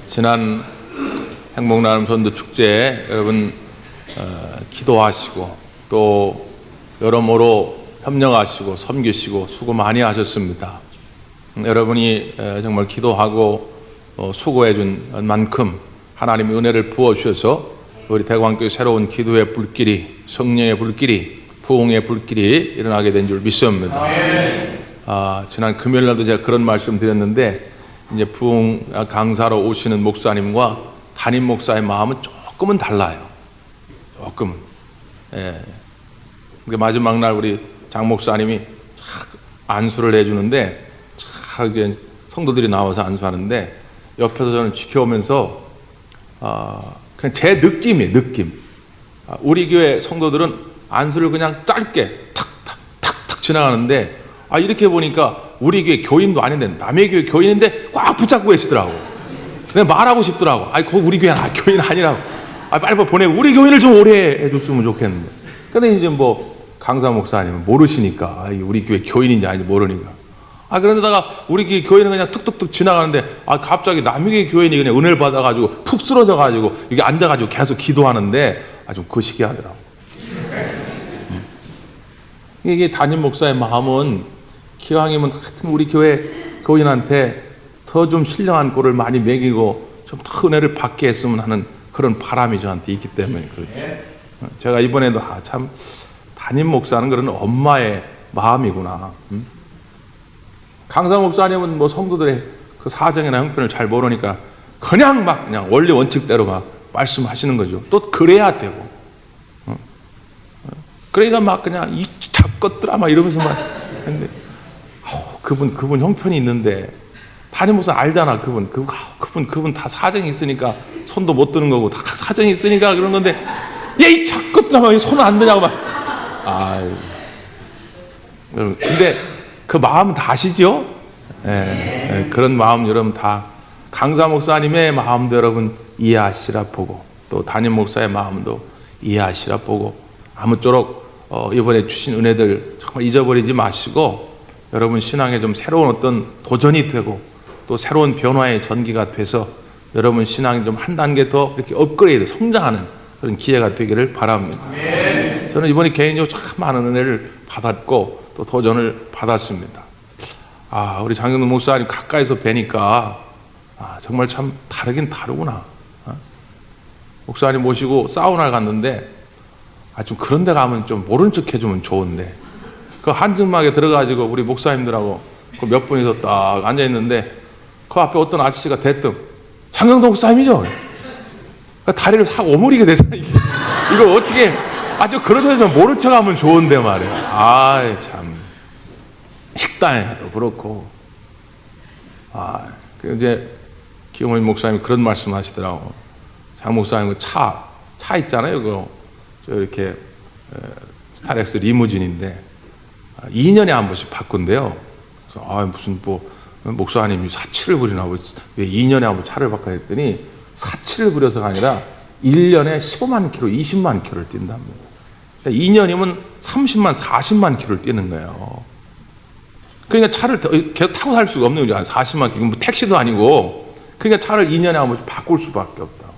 지난 행복나눔 전도축제에 여러분 기도하시고 또 여러모로 협력하시고 섬기시고 수고 많이 하셨습니다. 여러분이 정말 기도하고 수고해 준 만큼 하나님의 은혜를 부어주셔서 우리 대광교회 새로운 기도의 불길이, 성령의 불길이, 부흥의 불길이 일어나게 된 줄 믿습니다. 지난 금요일날도 제가 그런 말씀 드렸는데, 이제 부흥 강사로 오시는 목사님과 담임 목사의 마음은 조금은 달라요. 조금은. 마지막 날 우리 장 목사님이 안수를 해주는데, 성도들이 나와서 안수하는데 옆에서 저는 지켜오면서 그냥 제 느낌이에요. 느낌. 우리 교회 성도들은 안수를 그냥 짧게 탁탁 지나가는데, 이렇게 보니까 우리 교회 교인도 아닌데 남의 교회 교인인데 꽉 붙잡고 계시더라고. 내가 말하고 싶더라고. 그거 우리 교회 교인 아니라고. 빨리 보내. 우리 교인을 좀 오래 해줬으면 좋겠는데. 근데 이제 강사 목사님은 모르시니까, 우리 교회 교인인지 아닌지 모르니까. 그런데다가 우리 교회 교인은 그냥 툭툭툭 지나가는데, 갑자기 남의 교회 교인이 그냥 은혜를 받아가지고 푹 쓰러져가지고 이게 앉아가지고 계속 기도하는데, 좀 거시기 하더라고. 이게 담임 목사의 마음은 기왕이면 하여튼 우리 교회 교인한테 더 좀 신령한 꼴을 많이 먹이고 좀 더 은혜를 받게 했으면 하는 그런 바람이 저한테 있기 때문에 그렇죠. 제가 이번에도 참 담임 목사는 그런 엄마의 마음이구나. 강사 목사님은 성도들의 그 사정이나 형편을 잘 모르니까 그냥 원리 원칙대로 말씀하시는 거죠. 또 그래야 되고. 그러니까 그냥 이 잡것들아 이러면서 했는데, 그분 형편이 있는데, 담임 목사 알잖아. 그분 다 사정이 있으니까 손도 못 드는 거고 다 사정이 있으니까 그런 건데, 이 잡것들아 손 안 드냐고 근데 그 마음 다 아시죠? 그런 마음 여러분 다 강사 목사님의 마음도 여러분 이해하시라 보고, 또 담임 목사의 마음도 이해하시라 보고, 아무쪼록 이번에 주신 은혜들 정말 잊어버리지 마시고, 여러분 신앙에 좀 새로운 어떤 도전이 되고 또 새로운 변화의 전기가 돼서 여러분 신앙이 좀 한 단계 더 이렇게 업그레이드, 성장하는 그런 기회가 되기를 바랍니다. 저는 이번에 개인적으로 참 많은 은혜를 받았고 또 도전을 받았습니다. 우리 장경동 목사님 가까이서 뵈니까 정말 참 다르긴 다르구나. 목사님 모시고 사우나를 갔는데, 좀 그런 데 가면 좀 모른 척 해주면 좋은데, 그 한증막에 들어가지고 우리 목사님들하고 그 몇 분이서 딱 앉아있는데, 그 앞에 어떤 아저씨가 대뜸 장경동 목사님이죠? 다리를 싹 오므리게 되잖아. 이거 어떻게 아주 그런 데서 모른 척 하면 좋은데 말이야. 참 식당에도 그렇고. 이제 김원희 목사님이 그런 말씀 하시더라고. 장 목사님 차 있잖아요. 저 이렇게 스타렉스 리무진인데 2년에 한 번씩 바꾼대요. 그래서 무슨 목사님이 사치를 부리나 왜 2년에 한 번 차를 바꿔야 했더니, 사치를 부려서가 아니라 1년에 15만 킬로, 20만 킬로를 뛴답니다. 2년이면 30만, 40만 킬로를 뛰는 거예요. 그러니까 차를 계속 타고 살 수가 없는 거죠. 40만 킬로, 택시도 아니고. 그러니까 차를 2년에 한 번씩 바꿀 수밖에 없다고.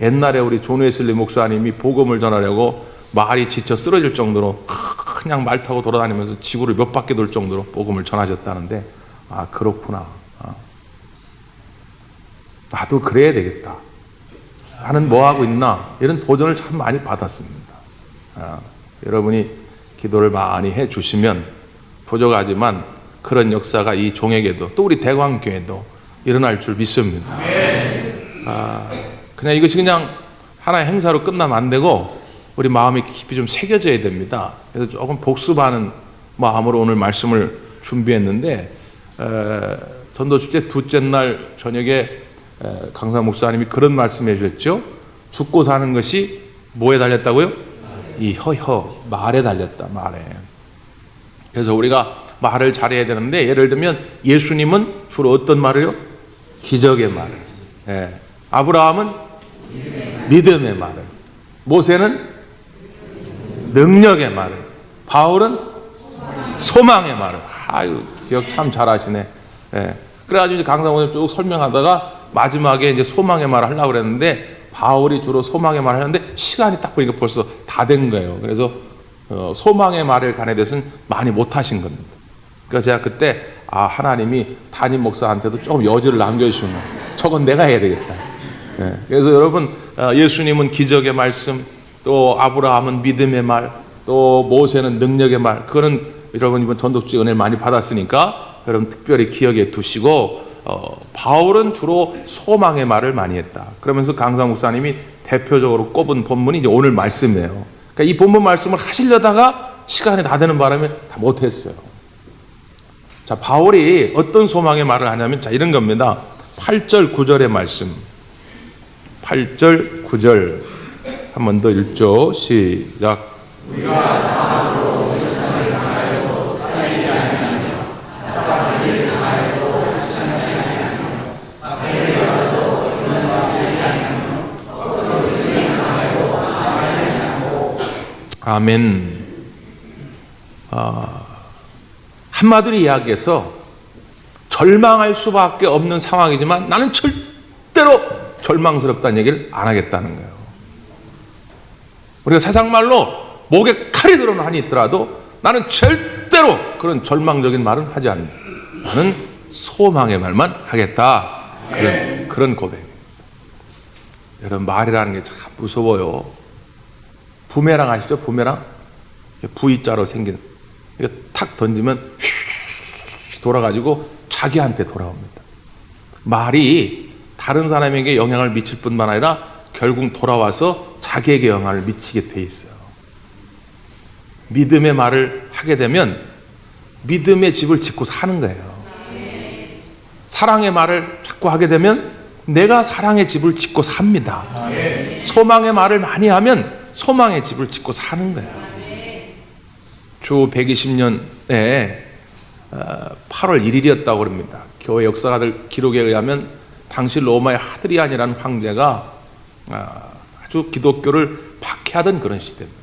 옛날에 우리 존 웨슬리 목사님이 복음을 전하려고 말이 지쳐 쓰러질 정도로 그냥 말 타고 돌아다니면서 지구를 몇 바퀴 돌 정도로 복음을 전하셨다는데, 그렇구나. 나도 그래야 되겠다. 나는 뭐 하고 있나? 이런 도전을 참 많이 받았습니다. 여러분이 기도를 많이 해 주시면 부족하지만 그런 역사가 이 종에게도 또 우리 대광교회도 일어날 줄 믿습니다. 그냥 이것이 그냥 하나의 행사로 끝나면 안 되고 우리 마음이 깊이 좀 새겨져야 됩니다. 그래서 조금 복습하는 마음으로 오늘 말씀을 준비했는데, 전도축제 둘째 날 저녁에 강사 목사님이 그런 말씀해 주셨죠. 죽고 사는 것이 뭐에 달렸다고요? 이 말에 달렸다. 말에. 그래서 우리가 말을 잘해야 되는데, 예를 들면 예수님은 주로 어떤 말을요? 기적의 말을. 아브라함은 믿음의 말을. 모세는 능력의 말을. 바울은 소망의 말을. 기억 참 잘하시네. 그래가지고 이제 강사 목사님 쭉 설명하다가 마지막에 이제 소망의 말을 하려고 그랬는데 바울이 주로 소망의 말을 하는데 시간이 딱 보니까 벌써 다 된 거예요. 그래서 소망의 말에 관해 대해서는 많이 못하신 겁니다. 그러니까 제가 그때 하나님이 담임 목사한테도 조금 여지를 남겨주시는 거예요. 저건 내가 해야 되겠다. 예. 그래서 여러분, 예수님은 기적의 말씀, 또 아브라함은 믿음의 말, 또 모세는 능력의 말, 그거는 여러분 이번 전도주의 은혜를 많이 받았으니까 여러분 특별히 기억에 두시고, 바울은 주로 소망의 말을 많이 했다. 그러면서 강사 목사님이 대표적으로 꼽은 본문이 이제 오늘 말씀이에요. 그러니까 이 본문 말씀을 하시려다가 시간이 다 되는 바람에 다 못했어요. 자, 바울이 어떤 소망의 말을 하냐면, 자, 이런 겁니다. 8절, 9절의 말씀. 8절, 9절. 한 번 더 읽죠. 시작. 우리가 사망으로 세상을 당하여도 살리지 아니하며 답답한 일을 당하여도 지체하지 아니하며 박해를 받아도 변화되지 아니하며 어떤 일을 당하여도 망하지 아니하고. 아멘. 한마디로 이야기해서 절망할 수밖에 없는 상황이지만 나는 절대로 절망스럽다는 얘기를 안 하겠다는 거예요. 우리가 세상 말로 목에 칼이 들어오는 한이 있더라도 나는 절대로 그런 절망적인 말은 하지 않는다. 나는 소망의 말만 하겠다. 그런 고백입니다. 여러분, 말이라는 게 참 무서워요. 부메랑 아시죠? 부메랑? V자로 생긴, 이거 탁 던지면 휙 돌아가지고 자기한테 돌아옵니다. 말이 다른 사람에게 영향을 미칠 뿐만 아니라 결국 돌아와서 자기에게 영향을 미치게 돼 있어요. 믿음의 말을 하게 되면 믿음의 집을 짓고 사는 거예요. 사랑의 말을 자꾸 하게 되면 내가 사랑의 집을 짓고 삽니다. 소망의 말을 많이 하면 소망의 집을 짓고 사는 거예요. 주 120년에 8월 1일이었다고 합니다. 교회 역사가들 기록에 의하면 당시 로마의 하드리안이라는 황제가 아주 기독교를 박해하던 그런 시대입니다.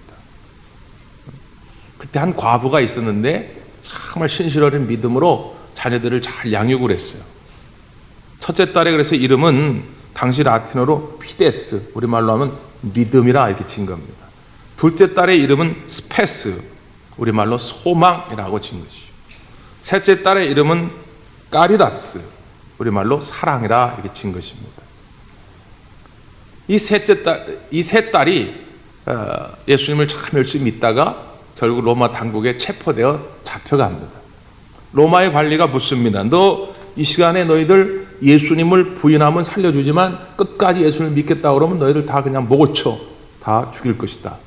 그때 한 과부가 있었는데 정말 신실어린 믿음으로 자녀들을 잘 양육을 했어요. 첫째 딸의 그래서 이름은 당시 라틴어로 피데스, 우리말로 하면 믿음이라 이렇게 진 겁니다. 둘째 딸의 이름은 스페스, 우리말로 소망이라고 진 것이죠. 셋째 딸의 이름은 까리다스, 우리말로 사랑이라 이렇게 진 것입니다. 이 세 딸이 예수님을 참 열심히 믿다가 결국 로마 당국에 체포되어 잡혀갑니다. 로마의 관리가 묻습니다. 너 이 시간에 너희들 예수님을 부인하면 살려주지만 끝까지 예수님을 믿겠다 그러면 너희들 다 그냥 목을 쳐, 다 죽일 것이다.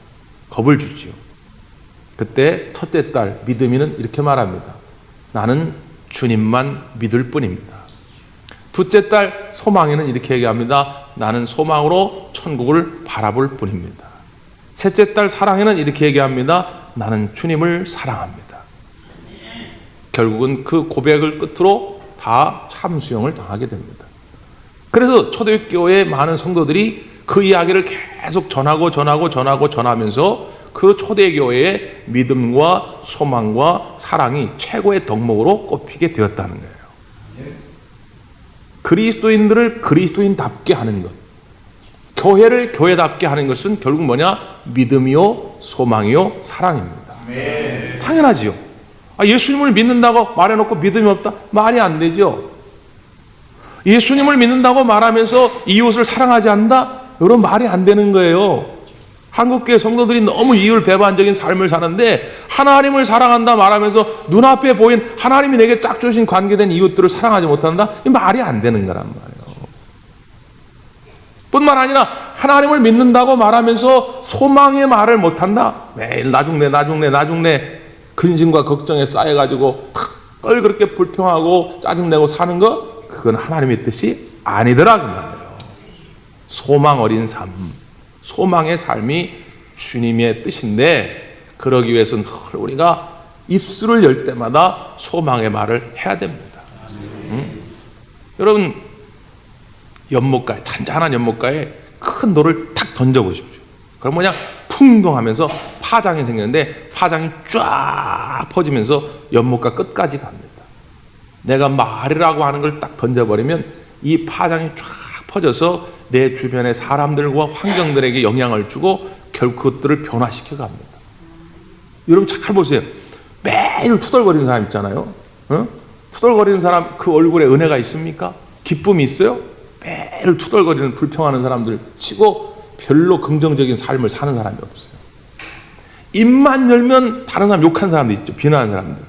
겁을 주지요. 그때 첫째 딸 믿음이는 이렇게 말합니다. 나는 주님만 믿을 뿐입니다. 둘째 딸 소망이는 이렇게 얘기합니다. 나는 소망으로 천국을 바라볼 뿐입니다. 셋째 딸 사랑이는 이렇게 얘기합니다. 나는 주님을 사랑합니다. 결국은 그 고백을 끝으로 다 참수형을 당하게 됩니다. 그래서 초대교회의 많은 성도들이 그 이야기를 계속 전하면서 그 초대교회의 믿음과 소망과 사랑이 최고의 덕목으로 꼽히게 되었다는 거예요. 그리스도인들을 그리스도인답게 하는 것, 교회를 교회답게 하는 것은 결국 뭐냐? 믿음이요, 소망이요, 사랑입니다. 당연하지요. 예수님을 믿는다고 말해놓고 믿음이 없다? 말이 안 되죠. 예수님을 믿는다고 말하면서 이웃을 사랑하지 않는다? 이런 말이 안 되는 거예요. 한국교회 성도들이 너무 이율 배반적인 삶을 사는데 하나님을 사랑한다 말하면서 눈앞에 보인 하나님이 내게 짝 주신 관계된 이웃들을 사랑하지 못한다? 이 말이 안 되는 거란 말이에요. 뿐만 아니라 하나님을 믿는다고 말하면서 소망의 말을 못한다? 매일 나중내 근심과 걱정에 쌓여가지고 걸 그렇게 불평하고 짜증내고 사는 거, 그건 하나님의 뜻이 아니더라 그 말이에요. 소망 어린 삶, 소망의 삶이 주님의 뜻인데 그러기 위해서는 늘 우리가 입술을 열 때마다 소망의 말을 해야 됩니다. 여러분, 연못가에, 잔잔한 연못가에 큰 돌을 탁 던져보십시오. 그럼 뭐냐? 풍덩하면서 파장이 생기는데 파장이 쫙 퍼지면서 연못가 끝까지 갑니다. 내가 말이라고 하는 걸 딱 던져버리면 이 파장이 쫙 퍼져서 내 주변의 사람들과 환경들에게 영향을 주고 결국 그것들을 변화시켜 갑니다. 여러분 잘 보세요. 매일 투덜거리는 사람 있잖아요. 투덜거리는 사람 그 얼굴에 은혜가 있습니까? 기쁨이 있어요? 매일 투덜거리는 불평하는 사람들 치고 별로 긍정적인 삶을 사는 사람이 없어요. 입만 열면 다른 사람 욕하는 사람도 있죠. 비난하는 사람들.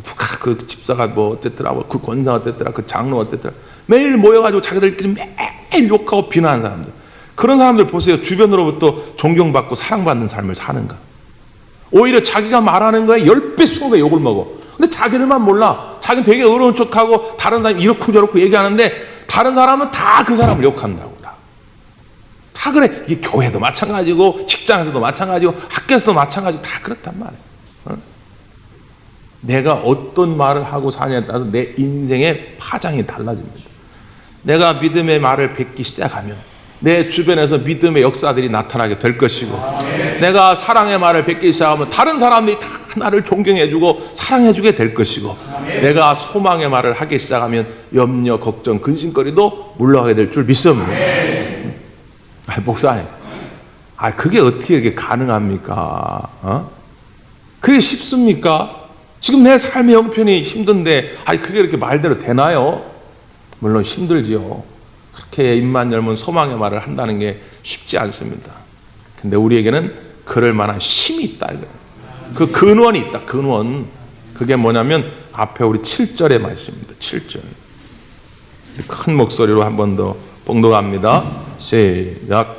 누가 그 집사가 뭐 어땠더라, 그 권사 어땠더라, 그 장로 어땠더라. 매일 모여가지고 자기들끼리 매일 욕하고 비난하는 사람들. 그런 사람들 보세요. 주변으로부터 존경받고 사랑받는 삶을 사는가. 오히려 자기가 말하는 거에 10배, 20배 욕을 먹어. 근데 자기들만 몰라. 자기는 되게 어려운 척하고 다른 사람이 이렇고 저렇고 얘기하는데 다른 사람은 다 그 사람을 욕한다고. 다 그래. 이게 교회도 마찬가지고 직장에서도 마찬가지고 학교에서도 마찬가지고 다 그렇단 말이에요. 내가 어떤 말을 하고 사냐에 따라서 내 인생의 파장이 달라집니다. 내가 믿음의 말을 뱉기 시작하면 내 주변에서 믿음의 역사들이 나타나게 될 것이고, 내가 사랑의 말을 뱉기 시작하면 다른 사람들이 다 나를 존경해주고 사랑해주게 될 것이고, 내가 소망의 말을 하기 시작하면 염려, 걱정, 근심거리도 물러가게 될 줄 믿습니다. 목사님, 그게 어떻게 이렇게 가능합니까? 그게 쉽습니까? 지금 내 삶의 형편이 힘든데, 그게 이렇게 말대로 되나요? 물론 힘들지요. 그렇게 입만 열면 소망의 말을 한다는 게 쉽지 않습니다. 근데 우리에게는 그럴 만한 힘이 있다. 그 근원이 있다. 근원. 그게 뭐냐면 앞에 우리 7절의 말씀입니다. 7절. 큰 목소리로 한 번 더 봉독합니다. 시작.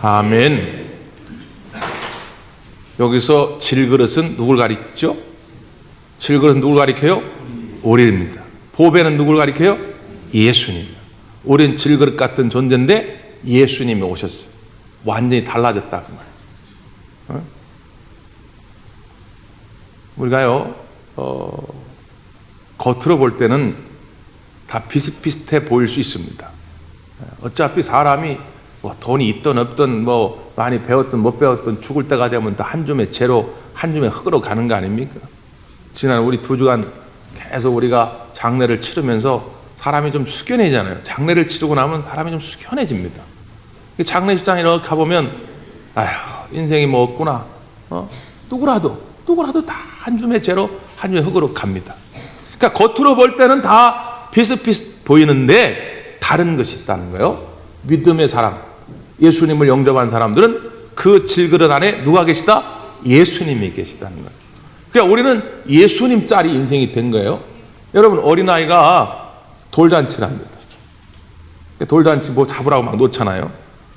아멘. 여기서 질그릇은 누굴 가리키죠? 질그릇은 누굴 가리켜요? 우리입니다. 보배는 누굴 가리켜요? 예수님. 우리는 질그릇 같은 존재인데 예수님이 오셨어요. 완전히 달라졌다 그 말. 우리가요, 겉으로 볼 때는 다 비슷비슷해 보일 수 있습니다. 어차피 사람이 뭐 돈이 있든 없든 뭐 많이 배웠든 못 배웠든 죽을 때가 되면 다 한 줌의 재로 한 줌의 흙으로 가는 거 아닙니까? 지난 우리 2주간 계속 우리가 장례를 치르면서 사람이 좀 숙연해지잖아요. 장례를 치르고 나면 사람이 좀 숙연해집니다. 장례식장에 이렇게 가보면 인생이 뭐 없구나. 누구라도 다 한 줌의 재로 한 줌의 흙으로 갑니다. 그러니까 겉으로 볼 때는 다 비슷비슷 보이는데 다른 것이 있다는 거예요. 믿음의 사람, 예수님을 영접한 사람들은 그 질그릇 안에 누가 계시다? 예수님이 계시다는 거예요. 그러니까 우리는 예수님짜리 인생이 된 거예요. 여러분, 어린아이가 돌잔치를 합니다. 돌잔치 뭐 잡으라고 막 놓잖아요.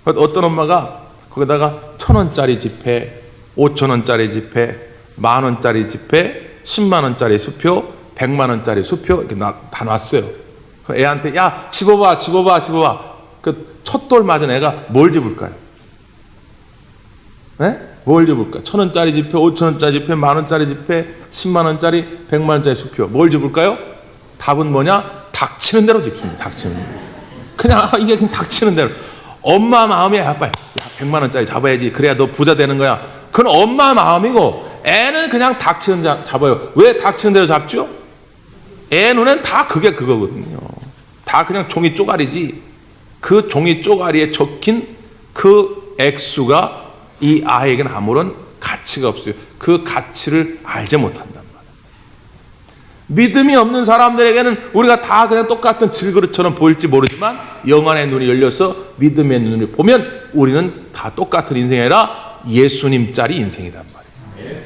어떤 엄마가 거기다가 1,000원짜리 지폐, 5,000원짜리 지폐, 10,000원짜리 지폐, 100,000원짜리 수표, 100,000원짜리 수표 이렇게 다 놨어요. 그 애한테 야 집어봐. 그 첫 돌 맞은 애가 뭘 집을까요? 네? 뭘 집을까? 1,000원짜리 지폐, 5,000원짜리 지폐, 10,000원짜리 지폐, 100,000원짜리, 100,000원짜리 수표. 뭘 집을까요? 답은 뭐냐? 닥치는 대로 집습니다. 닥치는 대로. 그냥 이게 그냥 닥치는 대로. 엄마 마음이 아빠, 야 100,000원짜리 잡아야지. 그래야 너 부자 되는 거야. 그건 엄마 마음이고 애는 그냥 닥치는 대로 잡아요. 왜 닥치는 대로 잡죠? 애 눈엔 다 그게 그거거든요. 다 그냥 종이 쪼가리지. 그 종이 쪼가리에 적힌 그 액수가 이 아이에게는 아무런 가치가 없어요. 그 가치를 알지 못한단 말이에요. 믿음이 없는 사람들에게는 우리가 다 그냥 똑같은 질그릇처럼 보일지 모르지만 영안의 눈이 열려서 믿음의 눈을 보면 우리는 다 똑같은 인생이 아니라 예수님짜리 인생이란 말이에요.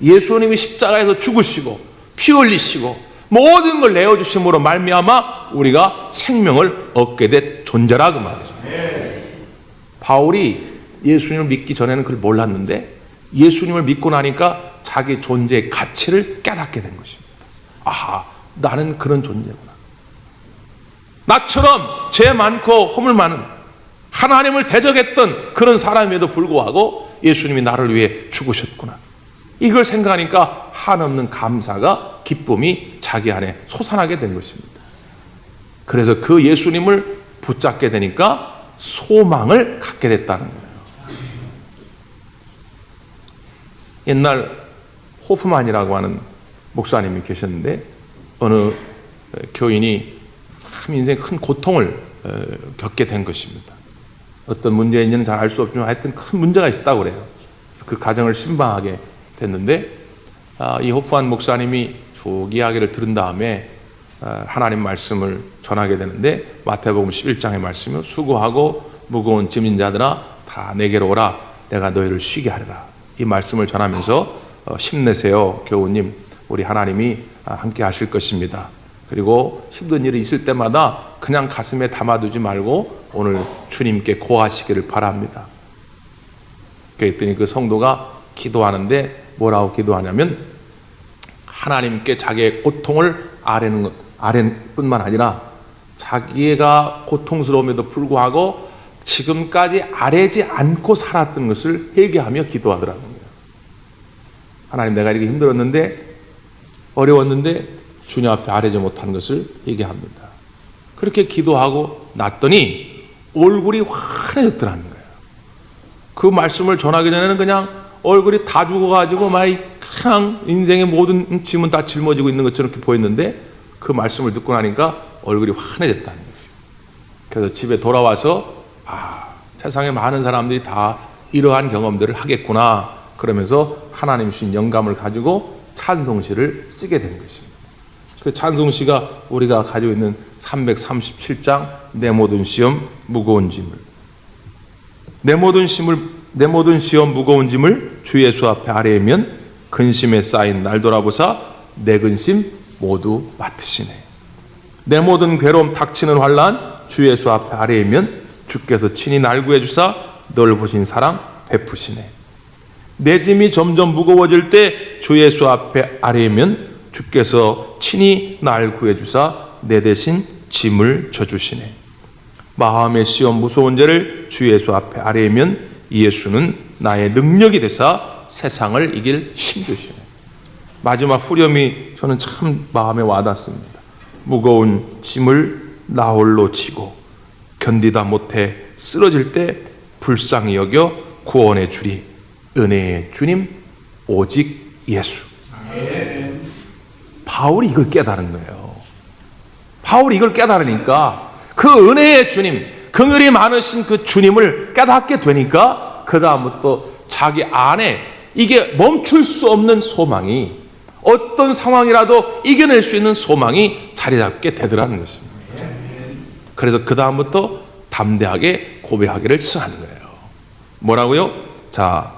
예수님이 십자가에서 죽으시고 피 흘리시고 모든 걸 내어주심으로 말미암아 우리가 생명을 얻게 된 존재라 그 말이죠. 바울이 예수님을 믿기 전에는 그걸 몰랐는데 예수님을 믿고 나니까 자기 존재의 가치를 깨닫게 된 것입니다. 아하, 나는 그런 존재구나. 나처럼 죄 많고 허물 많은 하나님을 대적했던 그런 사람임에도 불구하고 예수님이 나를 위해 죽으셨구나. 이걸 생각하니까 한없는 감사가, 기쁨이 자기 안에 솟아나게 된 것입니다. 그래서 그 예수님을 붙잡게 되니까 소망을 갖게 됐다는 거예요. 옛날 호프만이라고 하는 목사님이 계셨는데 어느 교인이 참 인생에 큰 고통을 겪게 된 것입니다. 어떤 문제인지는 잘 알 수 없지만 하여튼 큰 문제가 있었다고 그래요. 그 가정을 신방하게 됐는데 이 호프만 목사님이 쭉 이야기를 들은 다음에 하나님 말씀을 전하게 되는데 마태복음 11장의 말씀이 수고하고 무거운 짐진 자들아 다 내게로 오라 내가 너희를 쉬게 하리라. 이 말씀을 전하면서 힘내세요 교우님, 우리 하나님이 함께 하실 것입니다. 그리고 힘든 일이 있을 때마다 그냥 가슴에 담아두지 말고 오늘 주님께 고하시기를 바랍니다. 그랬더니 그 성도가 기도하는데 뭐라고 기도하냐면 하나님께 자기의 고통을 아뢰는 뿐만 아니라 자기가 고통스러움에도 불구하고 지금까지 아뢰지 않고 살았던 것을 회개하며 기도하더라고요. 하나님, 내가 이렇게 힘들었는데 어려웠는데 주님 앞에 아뢰지 못하는 것을 회개합니다. 그렇게 기도하고 났더니 얼굴이 환해졌더라는 거예요. 그 말씀을 전하기 전에는 그냥 얼굴이 다 죽어가지고 막 그냥 인생의 모든 짐은 다 짊어지고 있는 것처럼 이렇게 보였는데 그 말씀을 듣고 나니까 얼굴이 환해졌다는 거예요. 그래서 집에 돌아와서 세상에 많은 사람들이 다 이러한 경험들을 하겠구나 그러면서 하나님 주신 영감을 가지고 찬송시를 쓰게 된 것입니다. 그 찬송시가 우리가 가지고 있는 337장 내 모든 시험 무거운 짐을, 내 모든 시험 무거운 짐을 주 예수 앞에 아뢰면 근심에 쌓인 날 돌아보사 내 근심 모두 맡으시네. 내 모든 괴로움 닥치는 환난 주 예수 앞에 아뢰면 주께서 친히 날 구해주사 널 보신 사랑 베푸시네. 내 짐이 점점 무거워질 때 주 예수 앞에 아뢰면 주께서 친히 날 구해주사 내 대신 짐을 져주시네. 마음의 시험 무서운 죄를 주 예수 앞에 아뢰면 예수는 나의 능력이 되사 세상을 이길 힘 주시네. 마지막 후렴이 저는 참 마음에 와닿습니다. 무거운 짐을 나 홀로 지고 견디다 못해 쓰러질 때 불쌍히 여겨 구원해 주리 은혜의 주님 오직 예수. 바울이 이걸 깨달은 거예요. 바울이 이걸 깨달으니까 그 은혜의 주님, 긍휼이 많으신 그 주님을 깨닫게 되니까 그 다음부터 자기 안에 이게 멈출 수 없는 소망이, 어떤 상황이라도 이겨낼 수 있는 소망이 자리 잡게 되더라는 것입니다. 그래서 그 다음부터 담대하게 고백하기를 시작하는 거예요. 뭐라고요? 자,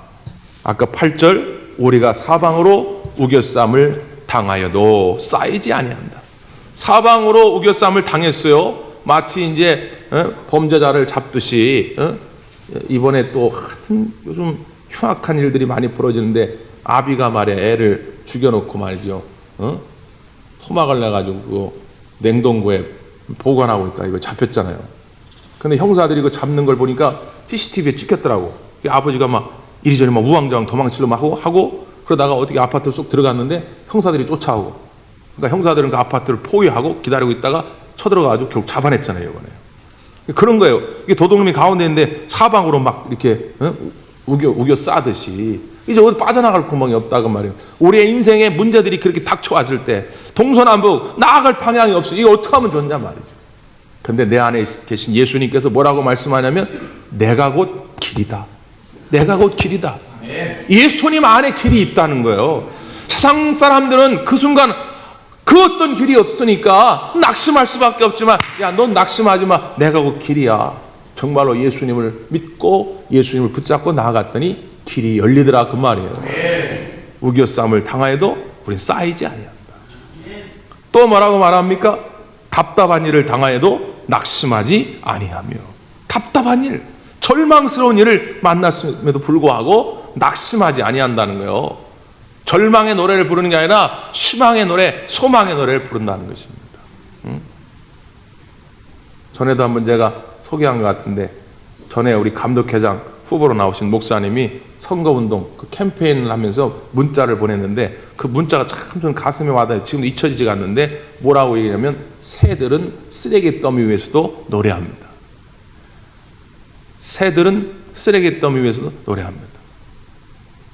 아까 8절 우리가 사방으로 우겨쌈을 당하여도 쌓이지 아니한다. 사방으로 우겨쌈을 당했어요. 마치 이제 범죄자를 잡듯이 이번에 또 하여튼 요즘 흉악한 일들이 많이 벌어지는데 아비가 말이야 애를 죽여놓고 말이죠. 토막을 내가지고 그거 냉동고에 보관하고 있다. 이거 잡혔잖아요. 근데 형사들이 이거 잡는 걸 보니까 CCTV에 찍혔더라고. 아버지가 막 이리저리 막 우왕좌왕 도망치려 막 하고 그러다가 어떻게 아파트로 쏙 들어갔는데 형사들이 쫓아오고, 그러니까 형사들은 그 아파트를 포위하고 기다리고 있다가 쳐들어가가지고 결국 잡아냈잖아요, 이번에. 그런 거예요. 이게 도둑놈이 가운데 있는데 사방으로 막 이렇게 우겨 싸듯이 이제 어디 빠져나갈 구멍이 없다고 말이에요. 우리의 인생에 문제들이 그렇게 닥쳐왔을 때 동서남북 나아갈 방향이 없어. 이거 어떻게 하면 좋냐 말이죠. 근데 내 안에 계신 예수님께서 뭐라고 말씀하냐면 내가 곧 길이다. 내가 곧 길이다. 예수님 안에 길이 있다는 거예요. 세상 사람들은 그 순간 그 어떤 길이 없으니까 낙심할 수밖에 없지만 야, 넌 낙심하지 마. 내가 곧 길이야. 정말로 예수님을 믿고 예수님을 붙잡고 나아갔더니 길이 열리더라 그 말이에요. 우겨쌈을 당하여도 우린 쌓이지 아니한다. 또 뭐라고 말합니까? 답답한 일을 당하여도 낙심하지 아니하며. 답답한 일, 절망스러운 일을 만났음에도 불구하고 낙심하지 아니한다는 거예요. 절망의 노래를 부르는 게 아니라 희망의 노래, 소망의 노래를 부른다는 것입니다. 전에도 한번 제가 소개한 것 같은데, 전에 우리 감독회장 후보로 나오신 목사님이 선거운동 그 캠페인을 하면서 문자를 보냈는데 그 문자가 참 좀 가슴에 와닿아요. 지금도 잊혀지지가 않는데 뭐라고 얘기하냐면 새들은 쓰레기 더미 위에서도 노래합니다. 새들은 쓰레기 더미 위에서도 노래합니다.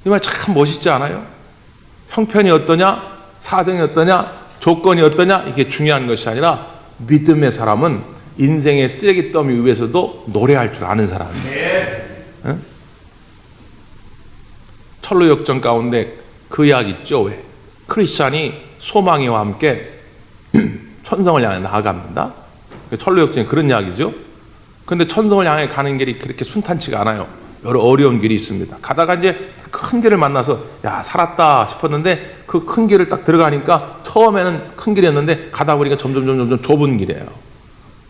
이 말 참 멋있지 않아요? 형편이 어떠냐, 사정이 어떠냐, 조건이 어떠냐, 이게 중요한 것이 아니라 믿음의 사람은 인생의 쓰레기 더미 위에서도 노래할 줄 아는 사람이에요. 응? 철로 역정 가운데 그 이야기 있죠. 왜? 크리스찬이 소망이와 함께 천성을 향해 나아갑니다. 철로 역정이 그런 이야기죠. 그런데 천성을 향해 가는 길이 그렇게 순탄치가 않아요. 여러 어려운 길이 있습니다. 가다가 이제 큰 길을 만나서 야 살았다 싶었는데 그 큰 길을 딱 들어가니까 처음에는 큰 길이었는데 가다 보니까 점점 좁은 길이에요.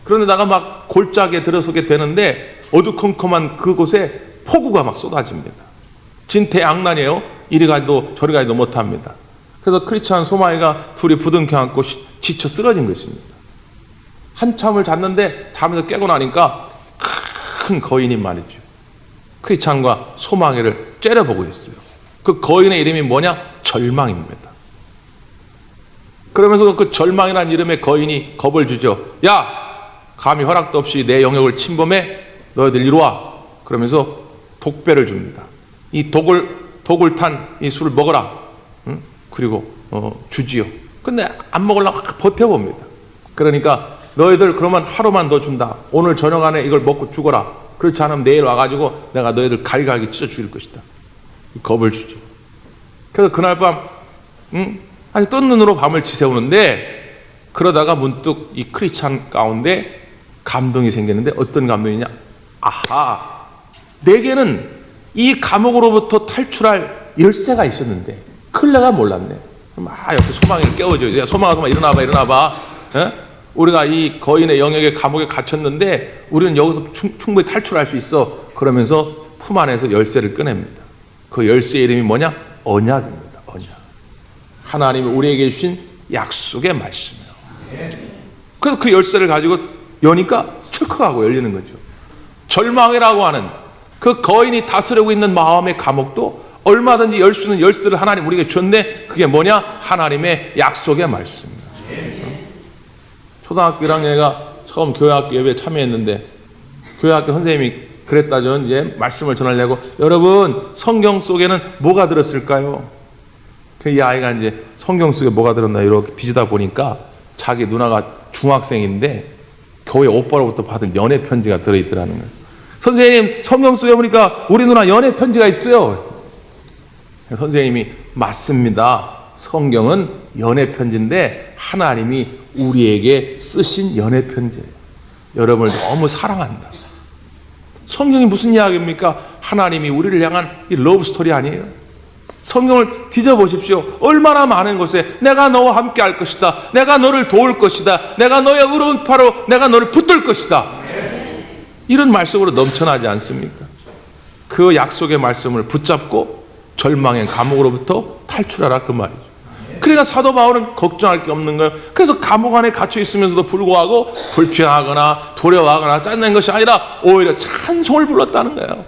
그런데다가 막 골짜기에 들어서게 되는데 어두컴컴한 그곳에 폭우가 막 쏟아집니다. 진퇴양난이에요. 이리 가지도 저리 가지도 못합니다. 그래서 크리스찬 소마이가 둘이 부둥켜 안고 지쳐 쓰러진 것입니다. 한참을 잤는데 잠에서 깨고 나니까 큰 거인이 말이죠. 크리스찬과 소망이를 째려보고 있어요. 그 거인의 이름이 뭐냐? 절망입니다. 그러면서 그 절망이라는 이름의 거인이 겁을 주죠. 야! 감히 허락도 없이 내 영역을 침범해? 너희들 이리 와. 그러면서 독배를 줍니다. 이 독을 탄 이 술을 먹어라. 응? 그리고 주지요. 근데 안 먹으려고 버텨봅니다. 그러니까 너희들 그러면 하루만 더 준다. 오늘 저녁 안에 이걸 먹고 죽어라. 그렇지 않으면 내일 와가지고 내가 너희들 갈갈기 찢어 죽일 것이다. 겁을 주죠. 그래서 그날 밤 아주 뜬 눈으로 밤을 지새우는데 그러다가 문득 이 크리스찬 가운데 감동이 생겼는데 어떤 감동이냐? 아하, 내게는 이 감옥으로부터 탈출할 열쇠가 있었는데 그걸 내가 몰랐네. 막 옆에 소망이를 깨워줘요. 야, 소망아 일어나봐. 에? 우리가 이 거인의 영역의 감옥에 갇혔는데 우리는 여기서 충분히 탈출할 수 있어. 그러면서 품 안에서 열쇠를 꺼냅니다. 그 열쇠의 이름이 뭐냐? 언약입니다. 언약. 하나님이 우리에게 주신 약속의 말씀이에요. 그래서 그 열쇠를 가지고 여니까 철컥하고 열리는 거죠. 절망이라고 하는 그 거인이 다스리고 있는 마음의 감옥도 얼마든지 열 수 있는 열쇠를 하나님 우리에게 줬는데 그게 뭐냐? 하나님의 약속의 말씀입니다. 초등학교 1학년이가 처음 교회학교 예배에 참여했는데 교회학교 선생님이 그랬다죠. 이제 말씀을 전하려고 여러분 성경 속에는 뭐가 들었을까요? 이 아이가 이제 성경 속에 뭐가 들었나 이렇게 뒤지다 보니까 자기 누나가 중학생인데 교회 오빠로부터 받은 연애 편지가 들어있더라는 거예요. 선생님 성경 속에 보니까 우리 누나 연애 편지가 있어요. 선생님이 맞습니다. 성경은 연애 편지인데 하나님이 우리에게 쓰신 연애 편지예요. 여러분을 너무 사랑한다. 성경이 무슨 이야기입니까? 하나님이 우리를 향한 이 러브 스토리 아니에요? 성경을 뒤져보십시오. 얼마나 많은 곳에 내가 너와 함께 할 것이다. 내가 너를 도울 것이다. 내가 너의 의로운 팔로 내가 너를 붙들 것이다. 이런 말씀으로 넘쳐나지 않습니까? 그 약속의 말씀을 붙잡고 절망의 감옥으로부터 탈출하라 그 말이죠. 그러니까 사도 바울은 걱정할 게 없는 거예요. 그래서 감옥 안에 갇혀 있으면서도 불구하고 불평하거나 두려워하거나 짜증낸 것이 아니라 오히려 찬송을 불렀다는 거예요.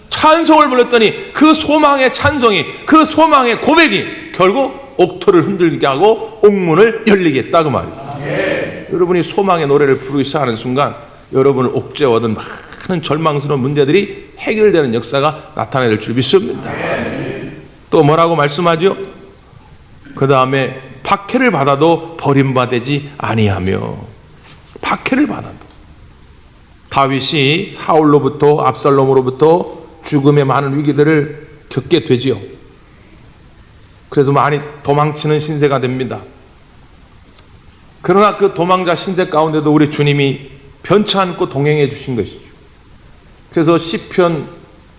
찬송을 불렀더니 그 소망의 찬송이, 그 소망의 고백이 결국 옥토를 흔들게 하고 옥문을 열리게 했다 그 말이에요. 여러분이 소망의 노래를 부르기 시작하는 순간 여러분을 옥죄어든 많은 절망스러운 문제들이 해결되는 역사가 나타날 줄 믿습니다. 또 뭐라고 말씀하죠? 그 다음에 박해를 받아도 버림받지 아니하며. 박해를 받아도 다윗이 사울로부터 압살롬으로부터 죽음의 많은 위기들을 겪게 되지요. 그래서 많이 도망치는 신세가 됩니다. 그러나 그 도망자 신세 가운데도 우리 주님이 변치 않고 동행해 주신 것이죠. 그래서 시편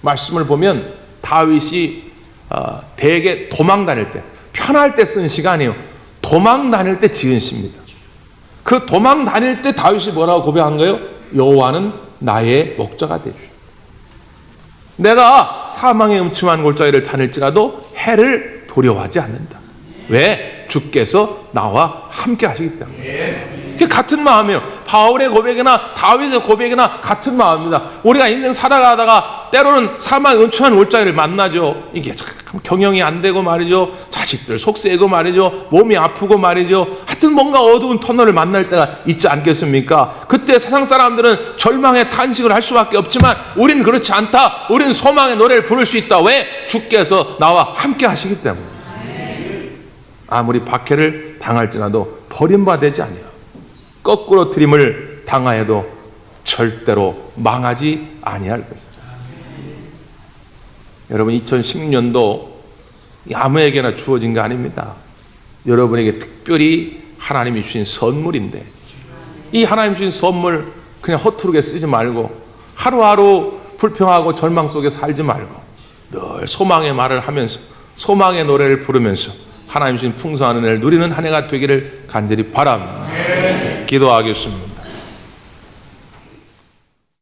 말씀을 보면 다윗이 대개 도망 다닐 때 편할 때 쓴 시간이에요. 도망 다닐 때 지은 시입니다. 그 도망 다닐 때 다윗이 뭐라고 고백한 거예요? 여호와는 나의 목자가 되주시오. 내가 사망의 음침한 골짜기를 다닐지라도 해를 두려워하지 않는다. 왜? 주께서 나와 함께 하시기 때문에. 그게 같은 마음이에요. 바울의 고백이나 다윗의 고백이나 같은 마음입니다. 우리가 인생 살아가다가 때로는 사망 은총한 올자리를 만나죠. 이게 참 경영이 안 되고 말이죠. 자식들 속세고 말이죠. 몸이 아프고 말이죠. 하여튼 뭔가 어두운 터널을 만날 때가 있지 않겠습니까? 그때 세상 사람들은 절망의 탄식을 할 수밖에 없지만 우리는 그렇지 않다. 우리는 소망의 노래를 부를 수 있다. 왜? 주께서 나와 함께 하시기 때문에. 아무리 박해를 당할지라도 버림받지 아니요. 거꾸로 들임을 당하여도 절대로 망하지 아니할 것이다. 여러분 2016년도 아무에게나 주어진 거 아닙니다. 여러분에게 특별히 하나님이 주신 선물인데 이 하나님 주신 선물 그냥 허투루게 쓰지 말고 하루하루 불평하고 절망 속에 살지 말고 늘 소망의 말을 하면서 소망의 노래를 부르면서 하나님 주신 풍성한 은혜를 누리는 한 해가 되기를 간절히 바랍니다. 기도하겠습니다.